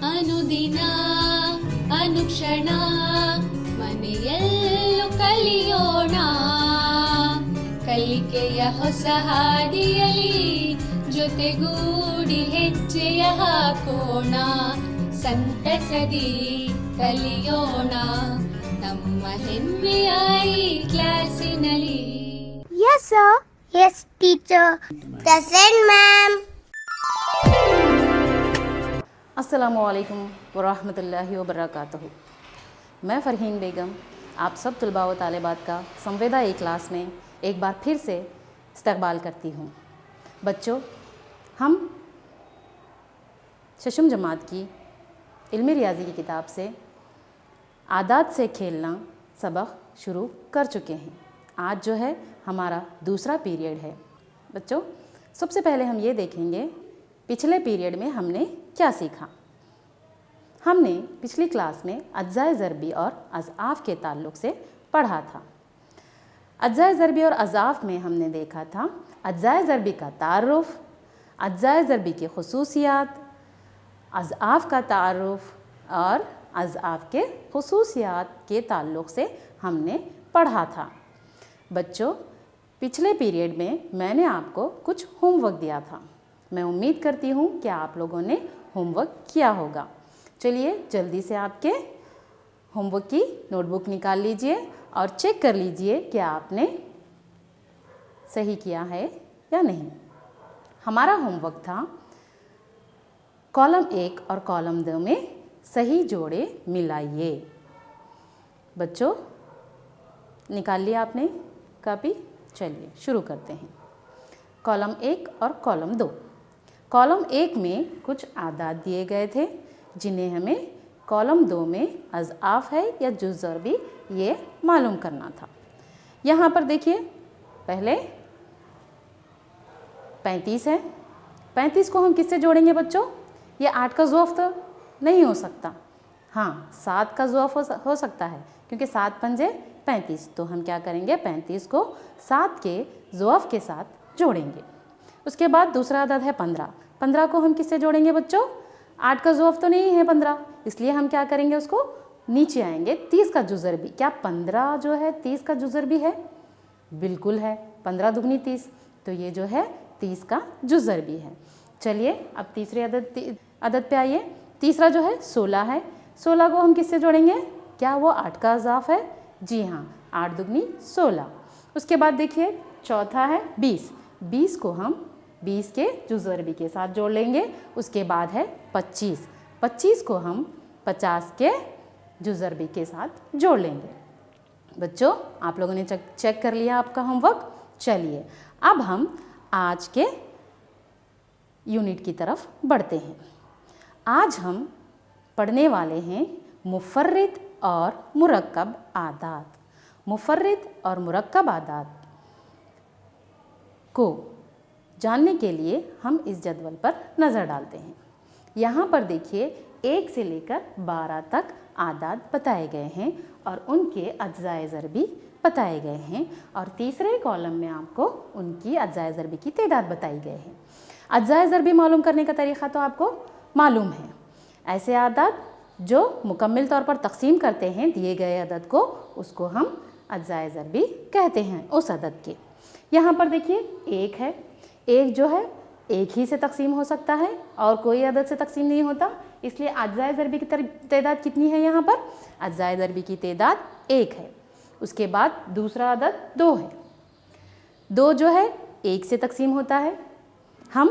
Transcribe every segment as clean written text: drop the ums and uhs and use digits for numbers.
ಅನುದಿನ ಅನುಕ್ಷಣ ಮನೆಯಲ್ಲೂ ಕಲಿಯೋಣ ಕಲಿಕೆಯ ಹೊಸ ಹಾದಿಯಲಿ ಜೊತೆಗೂಡಿ ಹೆಜ್ಜೆಯ ಹಾಕೋಣ ಸಂತಸದಿ ಕಲಿಯೋಣ ನಮ್ಮ ಹೆಮ್ಮೆಯ ಈ ಕ್ಲಾಸಿನಲ್ಲಿ. Yes, sir. Yes, teacher. Present, ma'am. अस्सलामुअलैकुम वरहमतुल्लाहि वबरकातुहू। मैं फ़रहीन बेगम आप सब तलबा व तालिबात का संवेदा ए क्लास में एक बार फिर से इस्तकबाल करती हूँ। बच्चों, हम शशम जमात की इल्मी रियाज़ी की किताब से आदात से खेलना सबक शुरू कर चुके हैं। आज जो है हमारा दूसरा पीरियड है। बच्चों, सबसे पहले हम ये देखेंगे पिछले पीरियड में हमने क्या सीखा। हमने पिछली क्लास में अज्जाए ज़रबी और अज़आफ़ के ताल्लुक़ से पढ़ा था। अज्जाए ज़रबी और अज़आफ़ में हमने देखा था अज्जाए ज़रबी का तारुफ़, अज्जाए ज़रबी की ख़ुसूसियात, अज़आफ़ का तारुफ़ और अज़आफ़ के ख़ुसूसियात के ताल्लुक़ से हमने पढ़ा था। बच्चों, पिछले पीरियड में मैंने आपको कुछ होमवर्क दिया था। मैं उम्मीद करती हूँ कि आप लोगों ने होमवर्क किया होगा। चलिए जल्दी से आपके होमवर्क की नोटबुक निकाल लीजिए और चेक कर लीजिए कि आपने सही किया है या नहीं। हमारा होमवर्क था कॉलम 1 और कॉलम 2 में सही जोड़े मिलाइए। बच्चों, निकाल लिया आपने कॉपी? चलिए शुरू करते हैं। कॉलम 1 और कॉलम 2। कॉलम 1 में कुछ आदाद दिए गए थे जिन्हें हमें कॉलम 2 में अज़आफ़ है या जुज़ ज़रबी ये मालूम करना था। यहाँ पर देखिए पहले 35 है। 35 को हम किससे जोड़ेंगे बच्चों? ये 8 का ज़ुअफ़ तो नहीं हो सकता। हाँ, 7 का ज़ुअफ़ हो सकता है क्योंकि 7 पंजे 35। तो हम क्या करेंगे, 35 को 7 के ज़ुअफ़ के साथ जोड़ेंगे। उसके बाद दूसरा अदद है 15। 15 को हम किससे जोड़ेंगे बच्चों? 8 का ज़ुअफ़ तो नहीं है 15, इसलिए हम क्या करेंगे, उसको नीचे आएंगे। 30 का जुज़ ज़रबी, क्या 15 जो है 30 का जुज़ ज़रबी है? बिल्कुल है। 15 दुगनी 30, तो ये जो है 30 का जुज़ ज़रबी है। चलिए अब तीसरे अदद पे आइए। तीसरा जो है 16 है। 16 को हम किससे जोड़ेंगे? क्या वो 8 का अज़ाफ़ है? जी हाँ, 8 दुगनी 16। उसके बाद देखिए चौथा है 20। 20 को हम 20 के जुज़ ज़रबी के साथ जोड़ लेंगे। उसके बाद है 25। 25 को हम 50 के जुज़ ज़रबी के साथ जोड़ लेंगे। बच्चों, आप लोगों ने चेक कर लिया आपका होमवर्क। चलिए अब हम आज के यूनिट की तरफ बढ़ते हैं। आज हम पढ़ने वाले हैं मुफ़र्रिद और मुरक्कब आदात। मुफ़र्रिद और मुरक्कब आदात को जानने के लिए हम इस जदवल पर नज़र डालते हैं। यहाँ पर देखिए 1 से लेकर 12 तक आदात बताए गए हैं और उनके अज्जाए ज़रबी बताए गए हैं और तीसरे कॉलम में आपको उनकी अज्जाए ज़रबी की तादाद बताई गई है। अज्जाए ज़रबी मालूम करने का तरीक़ा तो आपको मालूम है। ऐसे आदात जो मुकम्मल तौर पर तकसीम करते हैं दिए गए अदद को, उसको हम अज्जाए ज़रबी कहते हैं उस अदद के। यहाँ पर देखिए 1 है। 1 जो है 1 ही से तकसीम हो सकता है और कोई अदद से तकसीम नहीं होता, इसलिए अज्जाए ज़रबी की तादाद कितनी है? यहाँ पर अज्जाए ज़रबी की तादाद 1 है। उसके बाद दूसरा अदद 2 है। 2 जो है 1 से तकसीम होता है। हम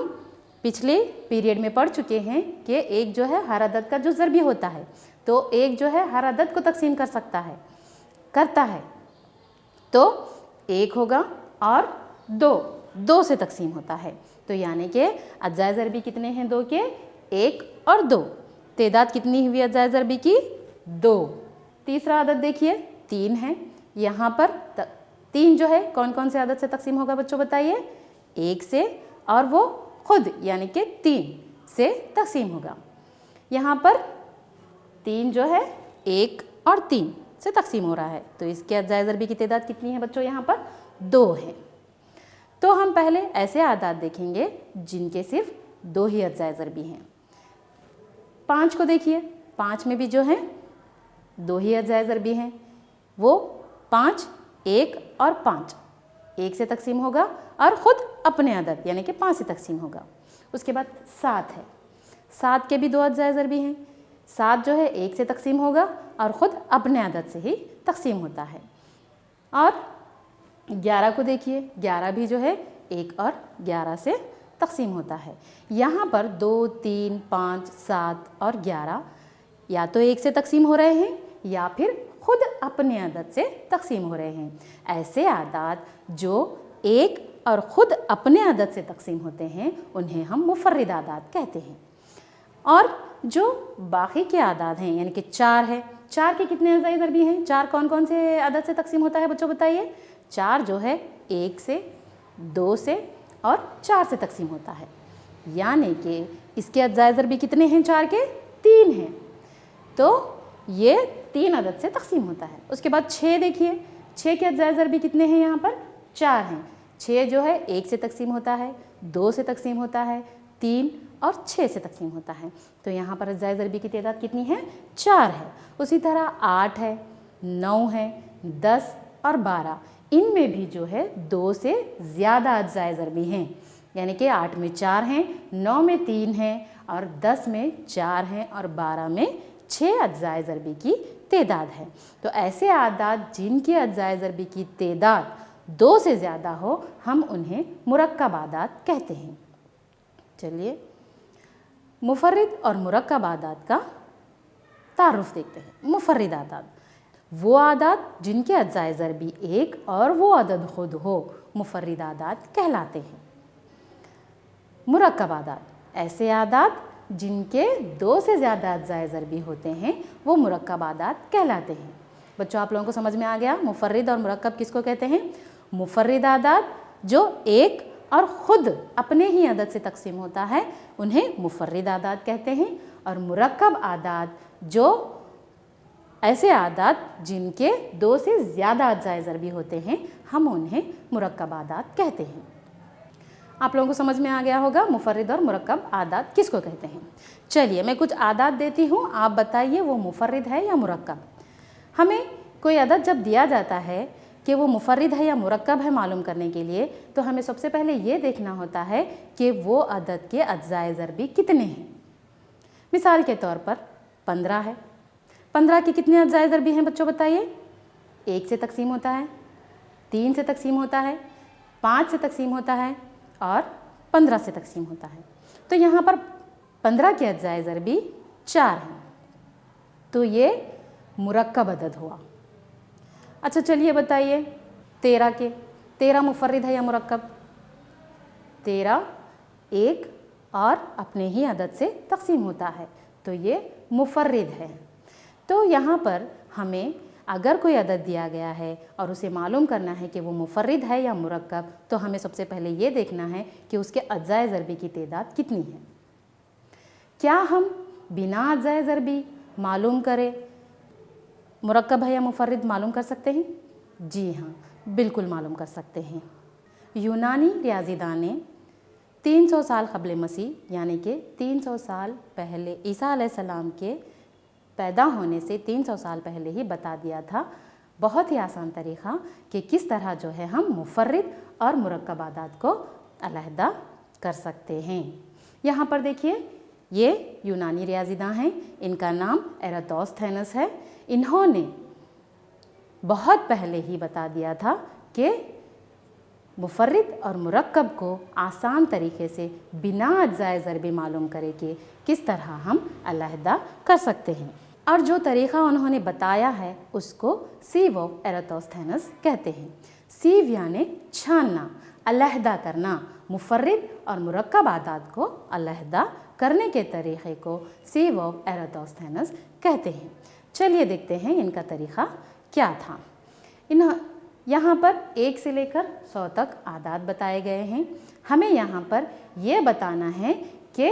पिछले पीरियड में पढ़ चुके हैं कि 1 जो है हर अदद का जुज़ ज़रबी होता है, तो 1 जो है हर अदद को तकसीम करता है, तो 1 होगा और 2 से तकसीम होता है। तो यानी कि अज्जाए ज़रबी कितने हैं 2 के? 1 और 2। तादाद कितनी हुई अज्जाए ज़रबी की? 2। तीसरा अदद देखिए 3 है। यहाँ पर 3 जो है कौन कौन से अदद से तकसीम होगा बच्चों बताइए? 1 से, और वो खुद यानी कि 3 से तकसीम होगा। यहाँ पर 3 जो है 1 और 3 से तकसीम हो रहा है, तो इसके अज्जाए ज़रबी की तादाद कितनी है बच्चों? यहाँ पर 2 है। तो हम पहले ऐसे आदात देखेंगे जिनके सिर्फ 2 ही अज्जाए ज़रबी हैं। 5 को देखिए, 5 में भी जो है 2 ही अज्जाए ज़रबी हैं, वो 5, 1 और 5, 1 से तकसीम होगा और ख़ुद अपने अदद यानी कि 5 से तकसीम होगा। उसके बाद 7 है, 7 के भी 2 अज्जाए ज़रबी हैं, 7 जो है 1 से तकसीम होगा और ख़ुद अपने अदद से ही तकसीम होता है। और 11 को देखिए, 11 भी जो है 1 और 11 से तकसीम होता है। यहाँ पर 2, 3, 5, 7 और 11 या तो 1 से तकसीम हो रहे हैं या फिर खुद अपने अदद से तकसीम हो रहे हैं। ऐसे आदाद जो 1 और ख़ुद अपने अदद से तकसीम होते हैं उन्हें हम मुफर्रिद आदाद कहते हैं। और जो बाकी के आदाद हैं यानी कि 4 है, 4 के कितने अज़ाई ज़रबी हैं? 4 कौन कौन से अदद से तकसीम होता है बच्चों बताइए? 4 जो है 1 से, 2 से और 4 से तकसीम होता है, यानी कि इसके अज़ाए ज़रबी कितने हैं? 4 के 3 हैं, तो ये 3 अदद से तकसीम होता है। उसके बाद 6 देखिए, 6 के अज़ाए ज़रबी कितने हैं? यहाँ पर 4 हैं। 6 जो है 1 से तकसीम होता है, 2 से तकसीम होता है, 3 और 6 से तकसीम होता है, तो यहाँ पर अज़ाए ज़रबी की तादाद कितनी है? 4 है। उसी तरह 8 है, 9 है, 10 और 12, इनमें भी जो है 2 से ज़्यादा अज़ाए ज़रबी हैं, यानी कि 8 में 4 हैं, 9 में 3 हैं और 10 में 4 हैं और 12 में 6 अज़ाए ज़रबी की तादाद है। तो ऐसे आदाद जिनकी अज़ाए ज़रबी की तादाद 2 से ज़्यादा हो हम उन्हें मुरक्कब आदाद कहते हैं। चलिए मुफर्रिद और मुरक्कब आदाद का तारुफ देखते हैं। मुफर्रिद आदाद वो आदाद जिनके अज़ाए ज़रबी 1 और वो अदद खुद हो, मुफर्रिद आदाद कहलाते हैं। मुरक्कब आदाद ऐसे आदाद जिनके 2 से ज़्यादा अज़ाए ज़रबी होते हैं वो मुरक्कब आदाद कहलाते हैं। बच्चों आप लोगों को समझ में आ गया मुफर्रिद और मुरक्कब किसको कहते हैं? मुफर्रिद आदाद जो 1 और ख़ुद अपने ही अदद से तकसीम होता है उन्हें मुफर्रिद आदाद कहते हैं, और मुरक्कब आदाद जो ऐसे आदाद जिनके 2 से ज़्यादा अज़ाए ज़रबी होते हैं हम उन्हें मुरक्कब आदाद कहते हैं। आप लोगों को समझ में आ गया होगा मुफर्रिद और मुरक्कब आदाद किसको कहते हैं। चलिए मैं कुछ आदाद देती हूँ, आप बताइए वो मुफर्रिद है या मुरक्कब। हमें कोई अदद जब दिया जाता है कि वो मुफर्रिद है या मुरक्कब है मालूम करने के लिए, तो हमें सबसे पहले ये देखना होता है कि वो अदद के अज़ाए ज़रबी कितने हैं। मिसाल के तौर पर 15 है, 15 के कितने अज़ाए ज़रबी हैं बच्चों बताइए? 1 से तकसीम होता है, 3 से तकसीम होता है, 5 से तकसीम होता है और 15 से तकसीम होता है। तो यहाँ पर 15 के अज़ाए ज़रबी 4 हैं, तो ये मुरक्कब अदद हुआ। अच्छा चलिए बताइए 13 के, 13 मुफर्रिद है या मुरक्कब? 13 1 और अपने ही अदद से तकसीम होता है, तो ये मुफर्रिद है। तो यहाँ पर हमें अगर कोई अदद दिया गया है और उसे मालूम करना है कि वो मुफर्रिद है या मुरक्कब, तो हमें सबसे पहले ये देखना है कि उसके अज़ाए ज़रबी की तादाद कितनी है। क्या हम बिना अज़ाए ज़रबी मालूम करे मुरक्कब है या मुफर्रिद मालूम कर सकते हैं? जी हाँ, बिल्कुल मालूम कर सकते हैं। यूनानी रियाज़ीदान ने 300 साल क़ब्ल मसीह यानी कि 300 साल पहले ईसा अलैहिस्सलाम के पैदा होने से 300 साल पहले ही बता दिया था बहुत ही आसान तरीक़ा कि किस तरह जो है हम मुफर्रिद और मुरक्कब आदाद को अलहदा कर सकते हैं। यहाँ पर देखिए ये यूनानी रियाज़ीदां हैं, इनका नाम एरातोस्थेनस है। इन्होंने बहुत पहले ही बता दिया था कि मुफर्रिद और मुरक्कब को आसान तरीके से बिना अज़ाए ज़रबी मालूम करे कि किस तरह हम अलहदा कर सकते हैं, और जो तरीक़ा उन्होंने बताया है उसको सीव ऑफ एरातोस्थेनस कहते हैं। सीव यानी छानना, अलहदा करना। मुफर्रिद और मुरक्कब आदाद को अलहदा करने के तरीक़े को सीव ऑफ एरातोस्थेनस कहते हैं। चलिए देखते हैं इनका तरीक़ा क्या था। यहाँ पर 1 से लेकर 100 तक आदाद बताए गए हैं। हमें यहाँ पर यह बताना है कि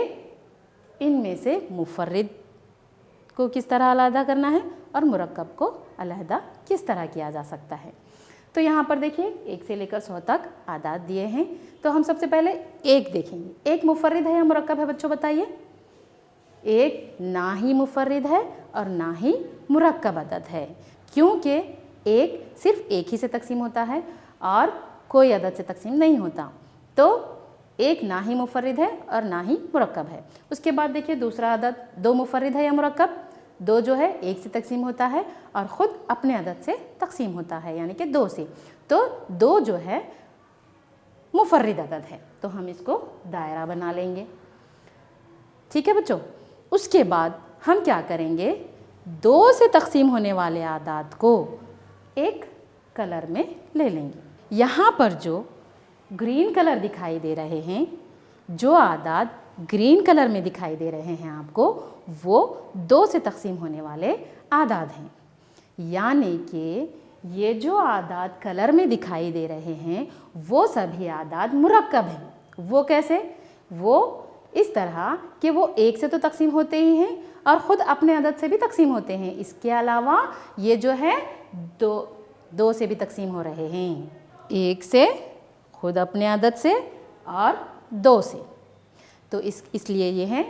इनमें से मुफर्रिद को किस तरह अलहदा करना है और मुरक्कब को अलहदा किस तरह किया जा सकता है। तो यहाँ पर देखिए 1 से लेकर 100 तक आदाद दिए हैं। तो हम सबसे पहले 1 देखेंगे। 1 मुफर्रिद है या मुरक्कब है बच्चों बताइए? एक ना ही मुफर्रिद है और ना ही मुरक्कब अदद है, क्योंकि एक सिर्फ एक ही से तकसीम होता है और कोई अदद से तकसीम नहीं होता। तो एक ना ही मुफर्रिद है और ना ही मुरक्कब है। उसके बाद देखिए दूसरा अदद दो मुफर्रिद है या मुरक्कब। दो जो है एक से तकसीम होता है और ख़ुद अपने अदद से तकसीम होता है, यानी कि दो से। तो दो जो है मुफर्रिद अदद है, तो हम इसको दायरा बना लेंगे। ठीक है बच्चों। उसके बाद हम क्या करेंगे, दो से तकसीम होने वाले आदाद को एक कलर में ले लेंगे। यहाँ पर जो ग्रीन कलर दिखाई दे रहे हैं, जो आदाद ग्रीन कलर में दिखाई दे रहे हैं आपको, वो दो से तकसीम होने वाले आदाद हैं। यानी कि ये जो आदाद कलर में दिखाई दे रहे हैं वो सभी आदाद मुरक्कब हैं। वो कैसे? वो इस तरह कि वो एक से तो तकसीम होते ही हैं और ख़ुद अपने अदद से भी तकसीम होते हैं। इसके अलावा ये जो है दो से भी तकसीम हो रहे हैं, एक से, ख़ुद अपने अदद से और दो से। तो इसलिए ये हैं,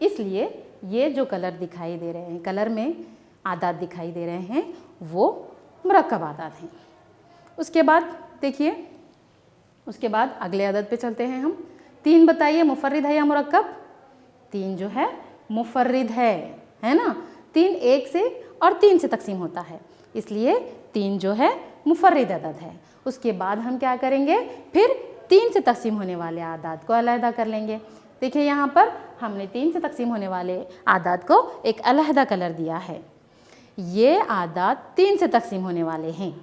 इसलिए ये जो कलर दिखाई दे रहे हैं, कलर में आदाद दिखाई दे रहे हैं, वो मुरक्कब आदाद हैं। उसके बाद देखिए, उसके बाद अगले अदद पे चलते हैं हम। तीन बताइए मुफर्रिद है या मुरक्कब? तीन जो है मुफर्रिद है ना। तीन एक से और तीन से तकसीम होता है, इसलिए तीन जो है मुफर्रिद अदद है। उसके बाद हम क्या करेंगे, फिर तीन से तकसीम होने वाले आदाद को अलहदा कर लेंगे। देखिए यहाँ पर हमने तीन से तकसीम होने वाले आदाद को एक अलहदा कलर दिया है। ये आदाद तीन से तकसीम होने वाले हैं,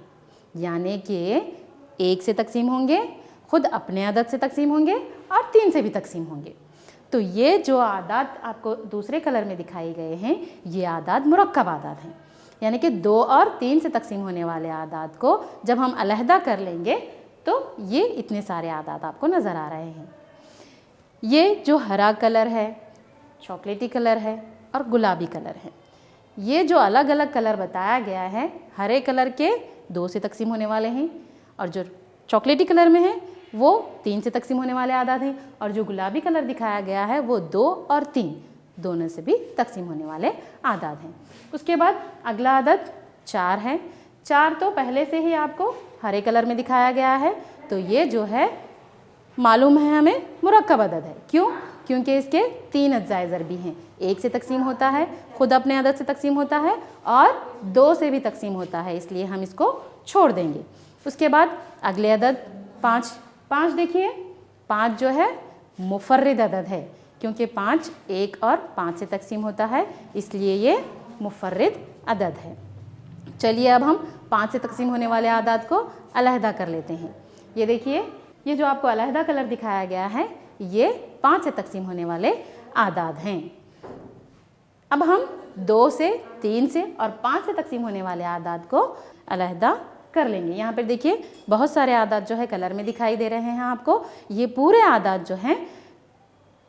यानी कि एक से तकसीम होंगे, ख़ुद अपने अदद से तकसीम होंगे और तीन से भी तकसीम होंगे। तो ये जो आदाद आपको दूसरे कलर में दिखाए गए हैं, ये आदाद मुरक्कब आदाद हैं। यानी कि दो और तीन से तकसीम होने वाले आदाद को जब हम अलहदा कर लेंगे तो ये इतने सारे आदाद आपको नज़र आ रहे हैं। ये जो हरा कलर है, चॉकलेटी कलर है और गुलाबी कलर है, ये जो अलग अलग कलर बताया गया है, हरे कलर के दो से तकसीम होने वाले हैं और जो चॉकलेटी कलर में है वो तीन से तकसीम होने वाले आदाद हैं, और जो गुलाबी कलर दिखाया गया है वो दो और तीन दोनों से भी तकसीम होने वाले आदाद हैं। उसके बाद अगला अदद चार है। चार तो पहले से ही आपको हरे कलर में दिखाया गया है, तो ये जो है मालूम है हमें मुरक्कब अदद है। क्यों? क्योंकि इसके तीन अज्जाए ज़रबी हैं। एक से तकसीम होता है, ख़ुद अपने अदद से तकसीम होता है और दो से भी तकसीम होता है, इसलिए हम इसको छोड़ देंगे। उसके बाद अगले अदद पाँच देखिए, पाँच जो है मुफर्रिद अदद है, क्योंकि पाँच एक और पाँच से तकसीम होता है, इसलिए ये मुफर्रिद अदद है। चलिए अब हम पाँच से तकसीम होने वाले आदाद को अलहदा कर लेते हैं। ये देखिए, ये जो आपको अलहदा कलर दिखाया गया है, ये पाँच से तकसीम होने वाले आदाद हैं। अब हम दो से, तीन से और पाँच से तकसीम होने वाले आदाद को अलहदा कर लेंगे। यहाँ पर देखिए बहुत सारे आदाद जो है कलर में दिखाई दे रहे हैं आपको। ये पूरे आदाद जो हैं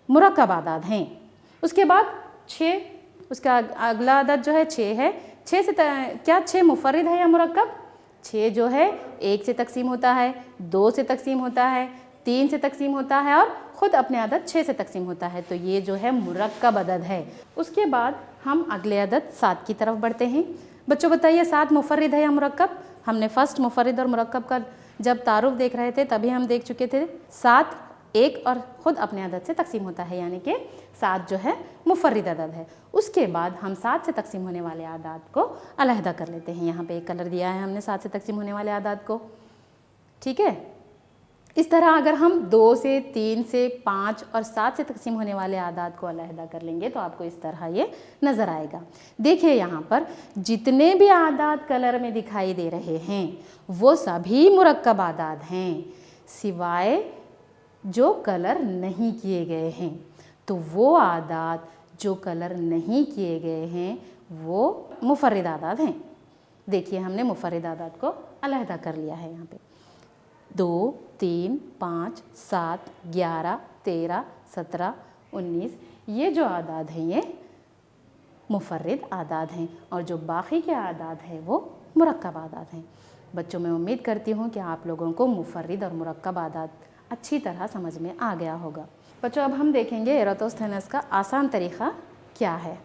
मुरक्कब आदाद हैं। उसके बाद छः, उसका अगला आदाद जो है छः है। छः से क्या छः मुफर्रिद है या मुरक्कब? छः जो है एक से तकसीम होता है, दो से तकसीम होता है, तीन से तकसीम होता है और ख़ुद अपने अदद छः से तकसीम होता है, तो ये जो है मुरक्कब अदद है। उसके बाद हम अगले अदद सात की तरफ बढ़ते हैं। बच्चों बताइए, सात मुफर्रिद है या मुरक्कब? हमने फर्स्ट मुफर्रिद और मुरक्कब का जब तारुफ देख रहे थे तभी हम देख चुके थे। सात एक और ख़ुद अपने अदद से तकसीम होता है, यानी कि सात जो है मुफर्रिद अदद है। उसके बाद हम सात से तकसीम होने वाले आदाद को अलहदा कर लेते हैं। यहाँ पे एक कलर दिया है हमने सात से तकसीम होने वाले आदाद को, ठीक है। इस तरह अगर हम दो से, तीन से, पाँच और सात से तकसीम होने वाले आदाद को अलहदा कर लेंगे तो आपको इस तरह ये नज़र आएगा। देखिए यहाँ पर जितने भी आदाद कलर में दिखाई दे रहे हैं वो सभी मुरक्कब आदाद हैं, सिवाय जो कलर नहीं किए गए हैं। तो वो आदाद जो कलर नहीं किए गए हैं वो मुफर्रिद आदाद हैं। देखिए हमने मुफर्रिद आदाद को अलहदा कर लिया है। यहाँ पे 2, 3, 5, 7, 11, 13, 17, 19 ये जो आदाद हैं ये मुफर्रिद आदाद हैं, और जो बाकी के आदाद हैं वो मुरक्कब आदाद हैं। बच्चों, मैं उम्मीद करती हूँ कि आप लोगों को मुफर्रिद और मुरक्कब आदाद अच्छी तरह समझ में आ गया होगा। बच्चों, अब हम देखेंगे एरातोस्थेनस का आसान तरीक़ा क्या है।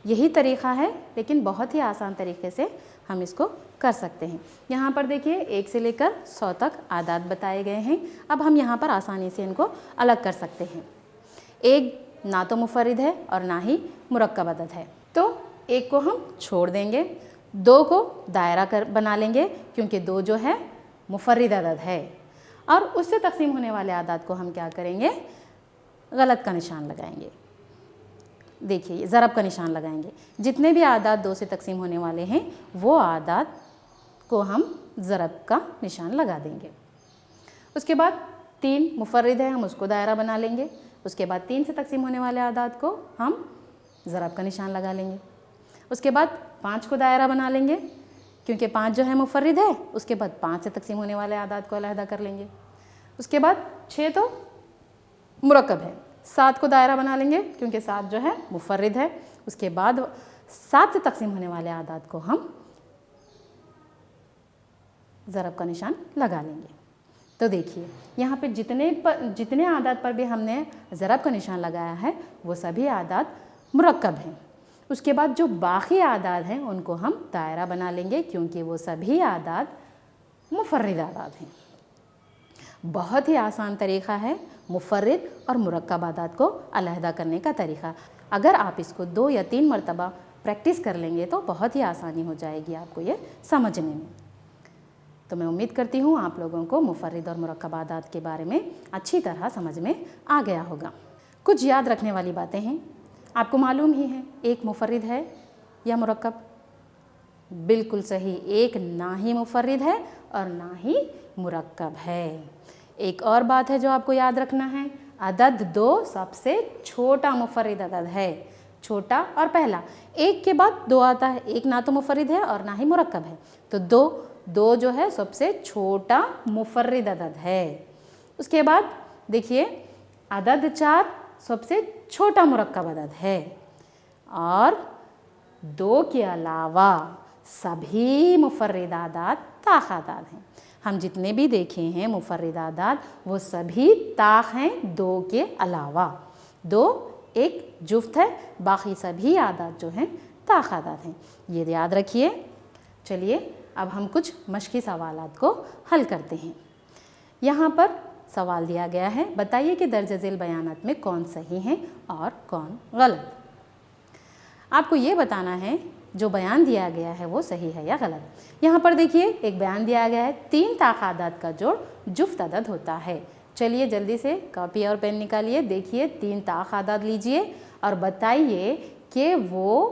यही तरीक़ा है, लेकिन बहुत ही आसान तरीके से हम इसको कर सकते हैं। यहाँ पर देखिए 1 से लेकर 100 तक आदाद बताए गए हैं। अब हम यहाँ पर आसानी से इनको अलग कर सकते हैं। 1 ना तो मुफर्रिद है और ना ही मुरक्कब अदद है, तो 1 को हम छोड़ देंगे, 2 को दायरा कर बना लेंगे क्योंकि 2 जो है मुफर्रिद अदद है, और उससे तकसीम होने वाले आदाद को हम क्या करेंगे, गलत का निशान लगाएंगे। देखिए ज़रब का निशान लगाएंगे। जितने भी आदाद 2 से तकसीम होने वाले हैं वो आदाद को हम ज़रब का निशान लगा देंगे। उसके बाद 3 मुफर्रिद है, हम उसको दायरा बना लेंगे। उसके बाद 3 से तकसीम होने वाले आदाद को हम ज़रब का निशान लगा लेंगे। उसके बाद 5 को दायरा बना लेंगे क्योंकि 5 जो है मुफर्रिद है। उसके बाद 5 से तकसीम होने वाले आदाद को अलहदा कर लेंगे। उसके बाद 6 तो मुरक्कब है, 7 को दायरा बना लेंगे क्योंकि 7 जो है मुफर्रिद है। उसके बाद 7 से तकसीम होने वाले आदाद को हम ज़रब का निशान लगा लेंगे। तो देखिए यहाँ पे जितने आदाद पर भी हमने ज़रब का निशान लगाया है वो सभी आदाद मुरक्कब हैं। उसके बाद जो बाकी आदाद हैं उनको हम दायरा बना लेंगे क्योंकि वो सभी आदाद मुफर्रिद आदाद हैं। बहुत ही आसान तरीक़ा है मुफर्रिद और मुरक्कब आदाद को अलहदा करने का तरीक़ा। अगर आप इसको 2 या 3 मरतबा प्रैक्टिस कर लेंगे तो बहुत ही आसानी हो जाएगी आपको ये समझने में। तो मैं उम्मीद करती हूँ आप लोगों को मुफर्रिद और मुरक्कब आदाद के बारे में अच्छी तरह समझ में आ गया होगा। कुछ याद रखने वाली बातें हैं। आपको मालूम ही है 1 मुफर्रिद है या मुरक्कब? बिल्कुल सही, 1 ना ही मुफर्रिद है और ना ही मुरक्कब है। एक और बात है जो आपको याद रखना है, अदद 2 सबसे छोटा मुफर्रिद अदद है, छोटा और पहला। 1 के बाद 2 आता है, 1 ना तो मुफर्रिद है और ना ही मुरक्कब है, तो 2 जो है सबसे छोटा मुफर्रिद अदद है। उसके बाद देखिए अदद 4 सबसे छोटा मुरक्कब अदद है, और 2 के अलावा सभी मुफर्रिद आदाद ताख़ आदाद हैं। हम जितने भी देखे हैं मुफर्रिद आदाद वो सभी ताख़ हैं 2 के अलावा। 2 एक जुफ्त है, बाकी सभी आदाद जो हैं ताख़ आदाद हैं, ये याद रखिए। चलिए अब हम कुछ मश्की सवालात को हल करते हैं। यहाँ पर सवाल दिया गया है, बताइए कि दर्ज झेल बयानात में कौन सही है और कौन गलत। आपको ये बताना है जो बयान दिया गया है वो सही है या गलत। यहाँ पर देखिए एक बयान दिया गया है 3 ताख़ आदाद का जोड़ जुफ्त अदद होता है। चलिए जल्दी से कॉपी और पेन निकालिए। देखिए 3 ताख़ आदाद लीजिए और बताइए कि वो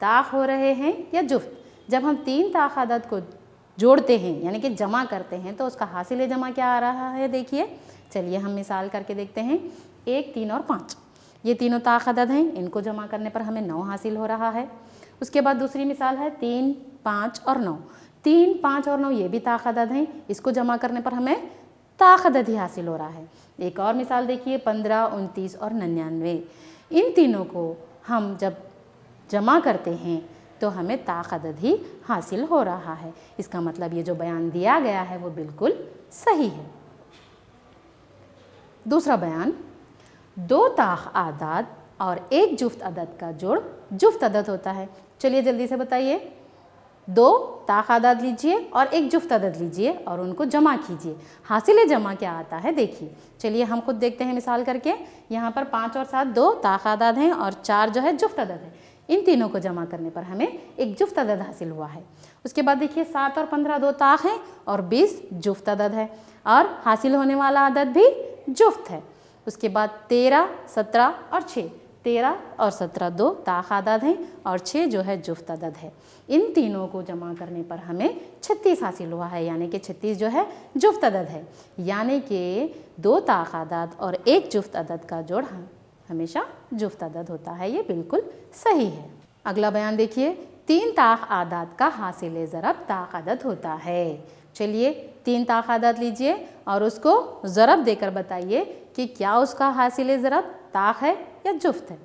ताख़ हो रहे हैं या जुफ्त। जब हम 3 ताख़ आदाद को जोड़ते हैं यानी कि जमा करते हैं तो उसका हासिल जमा क्या आ रहा है, देखिए। चलिए हम मिसाल करके देखते हैं। 1, 3 और 5 ये तीनों ताख़ अदद हैं, इनको जमा करने पर हमें 9 हासिल हो रहा है। उसके बाद दूसरी मिसाल है 3, 5 और 9। 3, 5 और 9 ये भी ताख़ अदद हैं, इसको जमा करने पर हमें ताख़ अदद ही हासिल हो रहा है। एक और मिसाल देखिए 15, 29 और 99। इन तीनों को हम जब जमा करते हैं तो हमें ताख़ अदद ही हासिल हो रहा है। इसका मतलब ये जो बयान दिया गया है वो बिल्कुल सही है। दूसरा बयान, 2 ताख़ आदाद और 1 जुफ्त अदद का जोड़ जुफ्त अदद होता है। चलिए जल्दी से बताइए। 2 ताख़ आदाद लीजिए और 1 जुफ्त अदद लीजिए और उनको जमा कीजिए। हासिल जमा क्या आता है देखिए। चलिए हम खुद देखते हैं मिसाल करके। यहाँ पर 5 और 7 2 ताख़ आदाद हैं और 4 जो है जुफ्त अदद है। इन तीनों को जमा करने पर हमें 1 जुफ्त अदद हासिल हुआ है। उसके बाद देखिए 7 और 15 2 ताख़ हैं और 20 जुफ्त अदद है और हासिल होने वाला अदद भी जुफ्त है। उसके बाद 13, 17 और 6, 13 और 17 2 ताख़ आदाद हैं और 6 जो है जुफ्त अदद है। इन तीनों को जमा करने पर हमें 36 हासिल हुआ है, यानी कि 36 जो है जुफ्त अदद है। यानी कि 2 ताख़ आदाद और 1 जुफ्त अदद का जोड़ हमेशा जुफ्त अदद होता है। ये बिल्कुल सही है। अगला बयान देखिए, 3 ताख़ आदाद का हासिल ज़रब ताख़ अदद होता है। चलिए 3 ताख़ आदाद लीजिए और उसको ज़रब देकर बताइए कि क्या उसका हासिल ज़रब ताख़ है या जुफ्त है।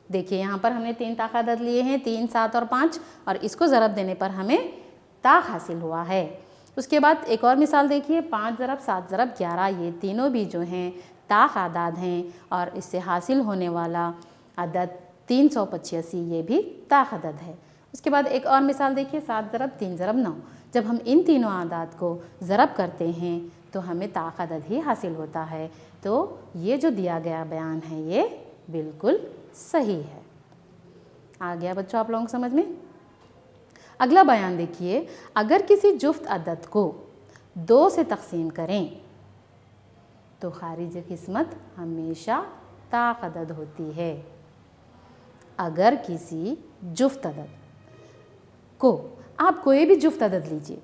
देखिए यहाँ पर हमने 3 ताख़ आदाद लिए हैं, 3, 7 और 5, और इसको ज़रब देने पर हमें ताख़ हासिल हुआ है। उसके बाद एक और मिसाल देखिए, 5 ज़रब 7 ज़रब 11, ये तीनों भी जो हैं ताख़ आदाद हैं और इससे हासिल होने वाला अदद 385 ये भी ताक अदद है। उसके बाद एक और मिसाल देखिए, 7 ज़रब 3 ज़रब 9। जब हम इन तीनों आदाद को ज़रब करते हैं तो हमें ताक अदद ही हासिल होता है। तो ये जो दिया गया बयान है ये बिल्कुल सही है। आ गया बच्चों आप लोगों को समझ में। अगला बयान देखिए, अगर किसी जुफ्त अदद को 2 से तकसीम करें तो खारिज किस्मत हमेशा ताक अदद होती है। अगर किसी जुफ्त अदद को, आप कोई भी जुफ्त अदद लीजिए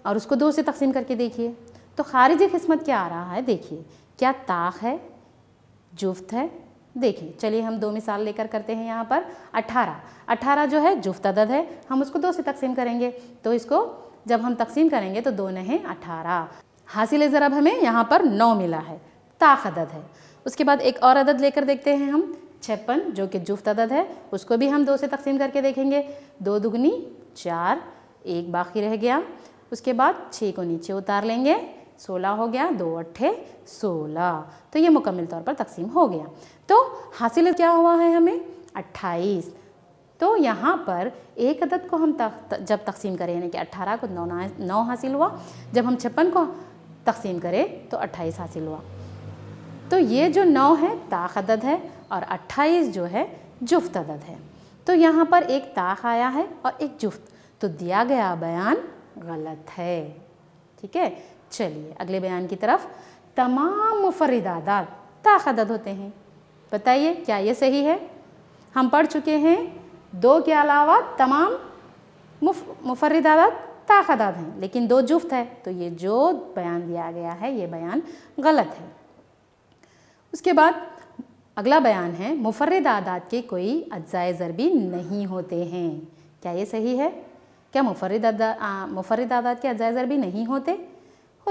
और उसको 2 से तकसीम करके देखिए तो खारिज किस्मत क्या आ रहा है। देखिए क्या ताक है, जुफ्त है। देखिए चलिए हम 2 मिसाल लेकर करते हैं। यहाँ पर 18 जो है जुफ्त अदद है, हम उसको 2 से तकसीम करेंगे तो इसको जब हम तकसीम करेंगे तो 2 नहीं 18। हासिल ज़रब हमें यहाँ पर 9 मिला है, ताक अदद है। उसके बाद एक और अदद लेकर देखते हैं हम 56 जो कि जुफ्त अदद है, उसको भी हम 2 से तकसीम करके देखेंगे। 2 दुगनी 4, 1 बाकी रह गया। उसके बाद 6 को नीचे उतार लेंगे, 16 हो गया, 2 अट्ठे 16। तो ये मुकम्मल तौर पर तकसीम हो गया। तो हासिल क्या हुआ है हमें 28। तो यहाँ पर एक अदद को हम जब तकसीम करें यानी कि 18 को 9 हासिल हुआ, जब हम 56 को तकसीम करें तो 28 हासिल हुआ। तो ये जो 9 है ताक अदद है और 28 जो है जुफ्त अदद है। तो यहाँ पर एक ताक आया है और एक जुफ्त, तो दिया गया बयान गलत है। ठीक है, चलिए अगले बयान की तरफ। तमाम मुफर्रिद आदाद ताक अदद होते हैं, बताइए क्या ये सही है। हम पढ़ चुके हैं 2 के अलावा तमाम मुफर्रिद आदाद ताक अदद हैं, लेकिन 2 जुफ्त है, तो ये जो बयान दिया गया है ये बयान गलत है। उसके बाद अगला बयान है मुफर्रिद आदाद के कोई अज्जाए ज़रबी नहीं होते हैं, क्या ये सही है। क्या मुफर्रिद आदाद के अज्जाए ज़रबी नहीं होते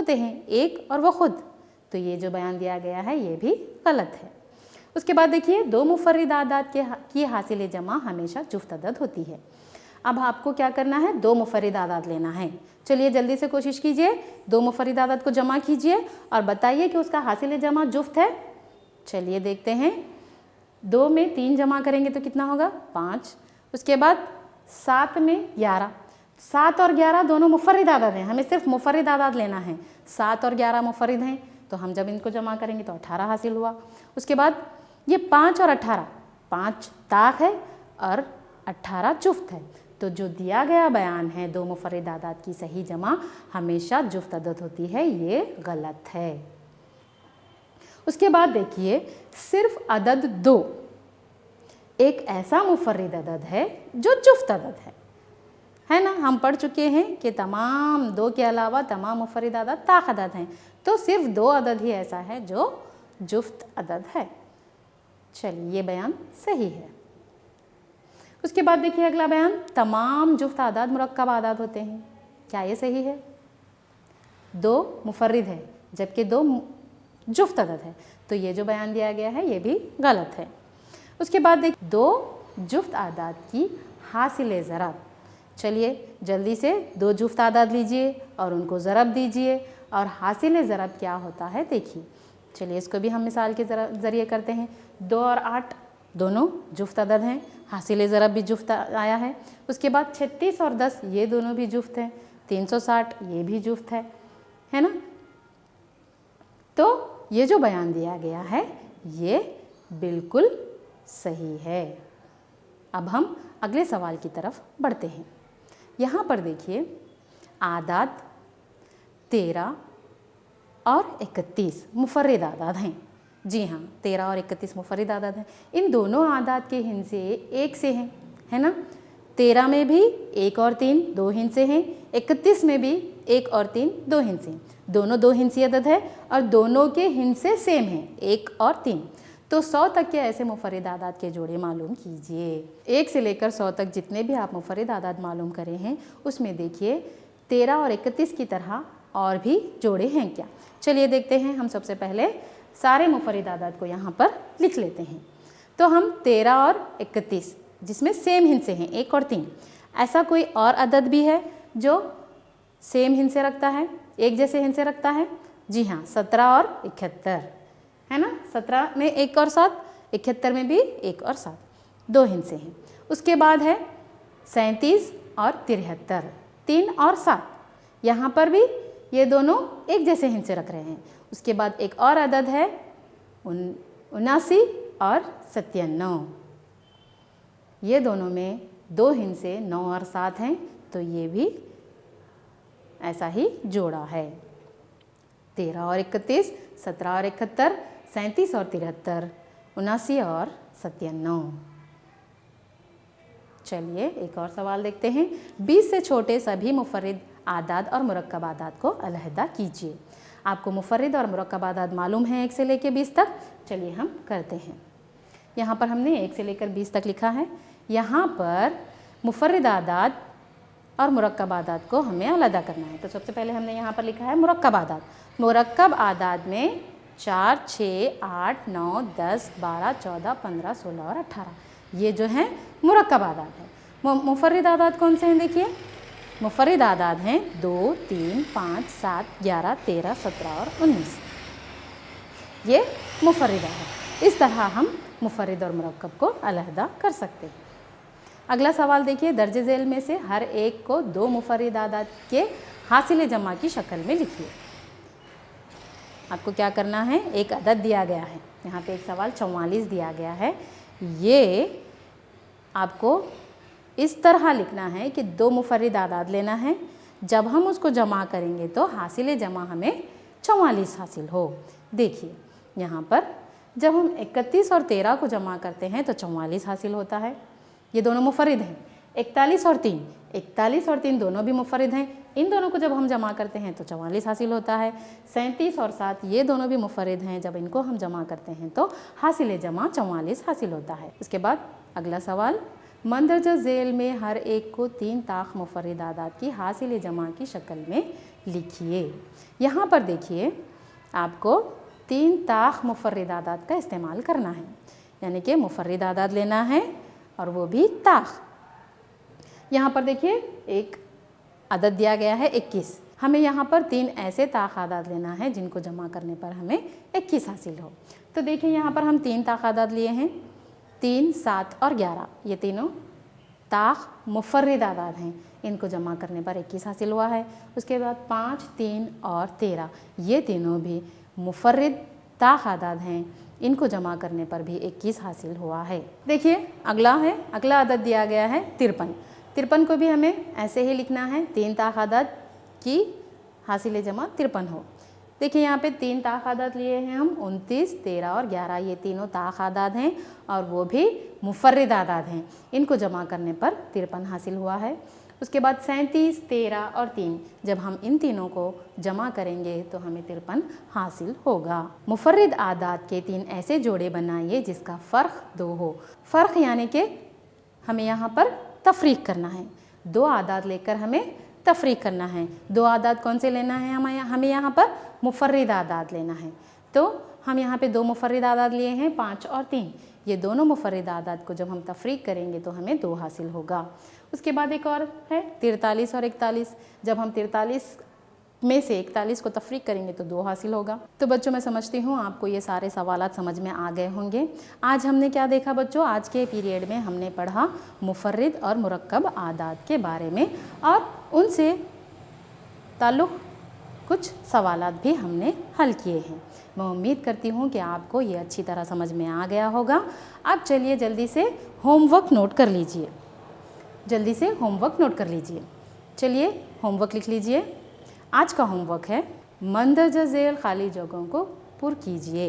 हैं, एक और वो खुद। तो ये जो बयान दिया गया है ये भी गलत है। उसके बाद देखिए 2 मुफर्रिद आदाद की हासिल जमा हमेशा जुफ्त अदद होती है। अब आपको क्या करना है, 2 मुफर्रिद आदाद लेना है। चलिए जल्दी से कोशिश कीजिए, 2 मुफर्रिद आदाद को जमा कीजिए और बताइए कि उसका हासिल जमा जुफ्त है। चलिए देखते हैं, 2 में 3 जमा करेंगे तो कितना होगा 5। उसके बाद 7 में 11, 7 और 11 दोनों मुफर्रिद आदाद हैं, हमें सिर्फ मुफर्रिद आदाद लेना है। 7 और 11 मुफर्रिद हैं, तो हम जब इनको जमा करेंगे तो 18 हासिल हुआ। उसके बाद ये 5 और 18, 5 ताक है और 18 जुफ्त है। तो जो दिया गया बयान है 2 मुफर्रिद आदाद की सही जमा हमेशा जुफ्त अदद होती है, ये गलत है। उसके बाद देखिए सिर्फ अदद 2 एक ऐसा मुफर्रिद अदद है जो जुफ्त अदद है ना। हम पढ़ चुके हैं कि तमाम 2 के अलावा तमाम मुफर्रिद अदद ताक अदद हैं, तो सिर्फ 2 अदद ही ऐसा है जो जुफ्त अदद है। चलिए ये बयान सही है। उसके बाद देखिए अगला बयान, तमाम जुफ्त आदाद मुरक्कब आदाद होते हैं, क्या ये सही है। 2 मुफर्रिद है जबकि 2 जुफ्त अदद है, तो ये जो बयान दिया गया है ये भी गलत है। उसके बाद देखिए 2 जुफ्त आदाद की हासिल ज़रब। चलिए जल्दी से 2 जुफ्त आदाद लीजिए और उनको ज़रब दीजिए और हासिल ज़रब क्या होता है देखिए। चलिए इसको भी हम मिसाल के ज़रिए करते हैं। 2 और 8 दोनों जुफ्त अदद हैं, हासिल ज़रब भी जुफ्त आया है। उसके बाद 36 और 10 ये दोनों भी जुफ्त हैं, 360 ये भी जुफ्त है ना। तो ये जो बयान दिया गया है ये बिल्कुल सही है। अब हम अगले सवाल की तरफ बढ़ते हैं। यहाँ पर देखिए आदाद 13 और 31 मुफर्रिद आदाद हैं। जी हाँ, 13 और 31 मुफर्रिद आदाद हैं। इन दोनों आदाद के हिंसे 1 से हैं, है ना। 13 में भी 1 और 3 2 हिंसे हैं, 31 में भी 1 और 3 2 हिंसे हैं। दोनों 2 हिंसी अदद है और दोनों के हिंसे सेम हैं 1 और 3। तो 100 तक के ऐसे मुफर्रिद आदाद के जोड़े मालूम कीजिए। 1 से लेकर 100 तक जितने भी आप मुफर्रिद आदाद मालूम करे हैं उसमें देखिए 13 और 31 की तरह और भी जोड़े हैं क्या। चलिए देखते हैं। हम सबसे पहले सारे मुफर्रिद आदाद को यहाँ पर लिख लेते हैं। तो हम 13 और 31 जिसमें सेम हिंसे हैं 1 और 3, ऐसा कोई और अदद भी है जो सेम हिंसे रखता है, एक जैसे हिंसे रखता है। जी हाँ, 17 और 71 है ना। 17 में 1 और 7, 71 में भी 1 और 7। 2 हिस्से हैं। उसके बाद है 37 और 73, 3 और 7, यहाँ पर भी ये दोनों एक जैसे हिस्से रख रहे हैं। उसके बाद एक और अदद है 79 और 97, ये दोनों में 2 हिस्से 9 और 7 हैं, तो ये भी ऐसा ही जोड़ा है। 13 और 31, 17 और 71, 37 और 73, 79 और 97। चलिए एक और सवाल देखते हैं। 20 से छोटे सभी मुफर्रिद आदाद और मुरक्कब आदाद को अलहदा कीजिए। आपको मुफर्रिद और मुरक्कब आदाद मालूम है 1 से लेकर 20 तक। चलिए हम करते हैं। यहाँ पर हमने 1 से लेकर 20 तक लिखा है। यहाँ पर मुफर्रिद आदाद और मुरक्कब आदाद को हमें अलहदा करना है। तो सबसे पहले हमने यहाँ पर लिखा है मुरक्कब आदाद। मुरक्कब आदाद में 4, 6, 8, 9, 10, 12, 14, 15, 16 और 18 ये जो हैं मुरक्कब आदाद है। मुफर्रिद आदाद कौन से हैं? देखिए मुफर्रिद आदाद हैं 2, 3, 5, 7, 11, 13, 17 और 19, ये मुफर्रिद आदाद। इस तरह हम मुफर्रिद और मुरक्कब को अलहदा कर सकते हैं। अगला सवाल देखिए, दर्ज झेल में से हर एक को 2 मुफर्रिद आदाद के हासिल जमा की शक्ल में लिखिए। आपको क्या करना है, एक अदद दिया गया है, यहाँ पे एक सवाल 44 दिया गया है। ये आपको इस तरह लिखना है कि 2 मुफर्रिद आदाद लेना है, जब हम उसको जमा करेंगे तो हासिल जमा हमें 44 हासिल हो। देखिए यहाँ पर जब हम 31 और 13 को जमा करते हैं तो 44 हासिल होता है। ये दोनों मुफर्रिद हैं। 41 और 3, 41 और 3 दोनों भी मुफर्रिद हैं। इन दोनों को जब हम जमा करते हैं तो 44 हासिल होता है। 37 और 7 ये दोनों भी मुफर्रिद हैं, जब इनको हम जमा करते हैं तो हासिल जमा 44 हासिल होता है। उसके बाद अगला सवाल, मंदरजा झेल में हर एक को 3 ताख मुफर्रिद आदाद की हासिल जमा की शक्ल में लिखिए। यहाँ पर देखिए आपको 3 ताख मुफर्रिद आदाद का इस्तेमाल करना है, यानी कि मुफर्रिद आदाद लेना है और वो भी ताख। यहाँ पर देखिए एक अदद दिया गया है 21, हमें यहाँ पर 3 ऐसे ताख आदाद लेना है जिनको जमा करने पर हमें 21 हासिल हो। तो देखिए यहाँ पर हम 3 ताख आदाद लिए हैं, 3, 7 और 11, ये तीनों ताख मुफर्रिद आदाद हैं, इनको जमा करने पर 21 हासिल हुआ है। उसके बाद 5, 3 और 13 ये तीनों भी मुफर्रिद ताख आदाद हैं, इनको जमा करने पर भी 21 हासिल हुआ है। देखिए अगला अदद दिया गया है 53। 53 को भी हमें ऐसे ही लिखना है, 3 ताख आदाद की हासिल जमा 53 हो। देखिए यहाँ पे 3 ताख आदाद लिए हैं हम, 29, 13 और 11 ये तीनों ताख आदाद हैं और वो भी मुफर्रिद आदाद हैं, इनको जमा करने पर 53 हासिल हुआ है। उसके बाद 37, 13 और 3 जब हम इन तीनों को जमा करेंगे तो हमें 53 हासिल होगा। मुफर्रिद आदाद के 3 ऐसे जोड़े बनाइए जिसका फ़र्क 2 हो। फ़र्क यानी कि हमें यहाँ पर तफरीक करना है, 2 आदाद लेकर हमें तफरीक करना है। 2 आदाद कौन से लेना है, हमें यहाँ पर मुफर्रिद आदाद लेना है। तो हम यहाँ पे 2 मुफर्रिद आदाद लिए हैं, 5 और 3। ये दोनों मुफर्रिद आदाद को जब हम तफरीक करेंगे तो हमें 2 हासिल होगा। उसके बाद एक और है 43 और 41, जब हम 43 में से 41 को तफरीक करेंगे तो 2 हासिल होगा। तो बच्चों मैं समझती हूँ आपको ये सारे सवालात समझ में आ गए होंगे। आज हमने क्या देखा बच्चों, आज के पीरियड में हमने पढ़ा मुफर्रिद और मुरक्कब आदाद के बारे में और उनसे ताल्लुक़ कुछ सवालात भी हमने हल किए हैं। मैं उम्मीद करती हूँ कि आपको ये अच्छी तरह समझ में आ गया होगा। अब चलिए जल्दी से होमवर्क नोट कर लीजिए, जल्दी से होमवर्क नोट कर लीजिए। चलिए होमवर्क लिख लीजिए। आज का होमवर्क है मंदरजा झेल खाली जगहों को पुर कीजिए।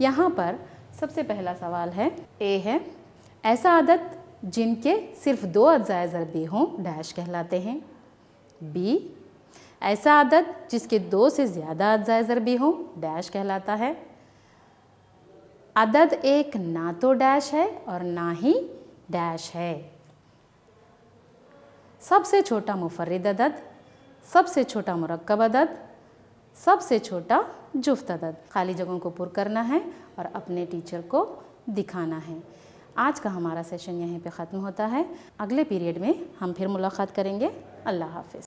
यहाँ पर सबसे पहला सवाल है, ए है ऐसा अदद जिनके सिर्फ 2 अज़ाए ज़रबी हों डैश कहलाते हैं। बी ऐसा अदद जिसके 2 से ज़्यादा अज़ाए ज़रबी हों डैश कहलाता है। अदद एक ना तो डैश है और ना ही डैश है। सबसे छोटा मुफर्रिद अदद, सबसे छोटा मुरक्कब अदद, सबसे छोटा जुफ्त अदद। खाली जगहों को पुर करना है और अपने टीचर को दिखाना है। आज का हमारा सेशन यहीं पे ख़त्म होता है। अगले पीरियड में हम फिर मुलाकात करेंगे। अल्लाह हाफ़िज़।